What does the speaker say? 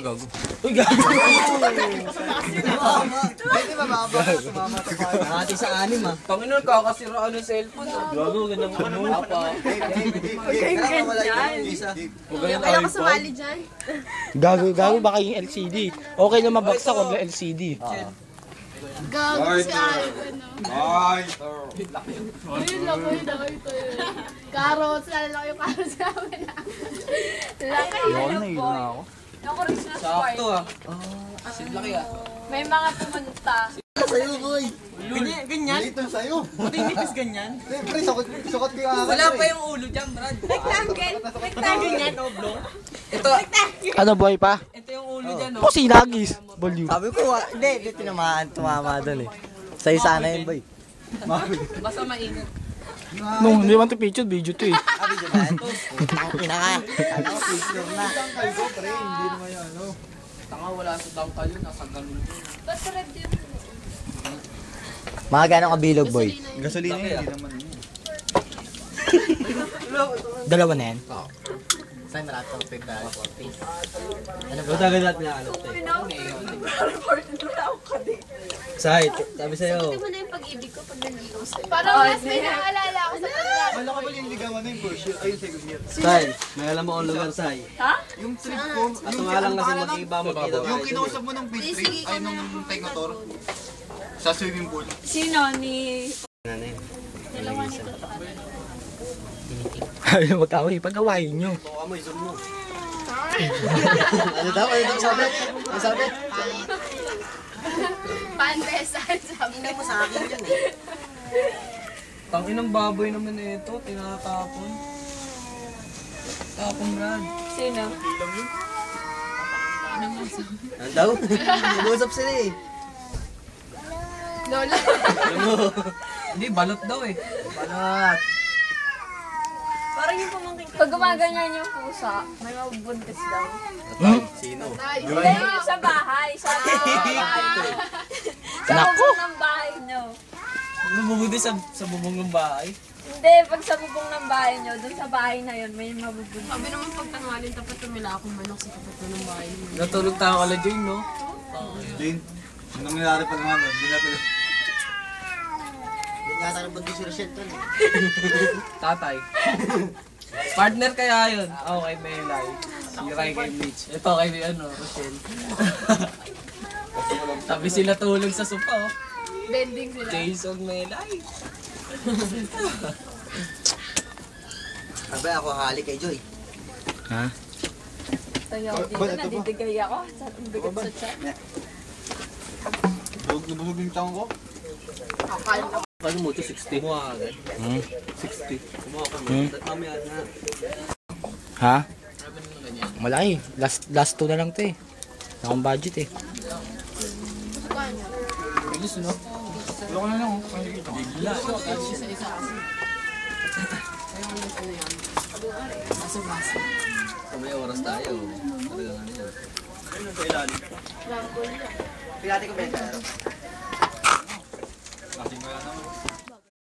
Gago. Uy, gago. Hindi mababa. Sumama sa pala. Nakati sa anim ah. Panginoon, kakasiraan ng cellphone. Gago, ganda mo ano naman. Ayaw ko sumali dyan. Gago baka yung LCD. Okay na mabagsak wag na LCD. Gago si Ayo. Ay! Ayun lang, ayun lang, ito yun. Carrots, lalaki yung carrots namin. Laki yun. ako. Ako rin na Sakto ah. Sidlaki ah. May mga pumunta. Sa'yo, boy! Ganyan? Dito sa'yo! Pati nipis ganyan? Siyempre, sukot ko yung akin. Wala pa yung ulo dyan, Brad. Rectangle. Ganyan, oblong? Ito, Ano boy pa? ito yung ulo dyan, no? Po si Lagis. Bolyo. Sabi ko, hindi, tumama doon eh. Sa'yo sana yun, boy. Basta mainit. Nung hindi man to picture, video to eh. Sabi dyan ba? Tangina ka. Kala ko picture na. Hindi naman yan, ano. Tanga, wala sa dangkal yun. Nasa ganun yun. Ba't red yun? Mga gano'ng kabilog, boy? Gasolina yun, hindi naman yun. Dalawa na yan. Saan marami kang pagkakas? Ano ba? Tagal natin na ano. Say, sabi sa'yo. Hindi mo na yung pag-ibig ko pag nandito sa'yo. Parang mas may naalala ako sa pag-ibig. Wala ka ba yung ligawan na yung first year? Ayun, second year. Say, may alam mo ang lugar, Say. Yung trip ko, At nga lang kasi mag-iba magkita tayo. yung kinausap mo ng field trip, ay nung Tecnotor, sa swimming pool. Sino? Ni... Ayaw magkaway. Pag-awayin nyo. Amoy, zoom mo. Ano daw? Ano daw sabi? Ano sabi? Pantesan, sabi mo sa akin dyan eh. Tanginang baboy naman na ito. Tinatapon. Tapon, Brad. Sino? Ano daw? Nag-uusap sila eh. Lola. Hindi, balot daw eh. Balat. Parang yung pamangkin ko. Pag gumaganyan yung pusa, may mabubuntis daw. Sino? Hindi, yung sa bahay. Sa bahay. Sa bubong ng bahay nyo. Lumubudi sa bubong ng bahay. Hindi, pag sa bubong ng bahay nyo, dun sa bahay na yun, may mabubuntis. Sabi naman pag tanwalin, dapat tumila akong manok sa kapato ng bahay. Natulog tayo kala Jane, no? Jane, anong nangyari pa naman? Hindi na tuloy. Hindi nga tayo buntis si Rochelle to eh. Tatay. Partner kaya yun? Ako kay Melay. Si Ray kay Mitch. Ito kay Rochelle. Tabi sila tulog sa sopa, oh. Bending sila. Jason Melay. Sabi ako hali kay Joy. Ha? Tayo dito, nadidigay ako. Ang bigat sa chat. Nabusog yung tango ko. Paano mo ito? 60 mo agad? 60. Kumuha ka mo. Mamaya na. Ha? Malaki. Last two na lang to eh. Nakang budget eh. Bilis, no? Wala ko na lang, oh. Bigla. Kung may oras tayo. Talagang ano yun. Ayun, sa ilalim. Pilati ko ba yun? Ating wala naman.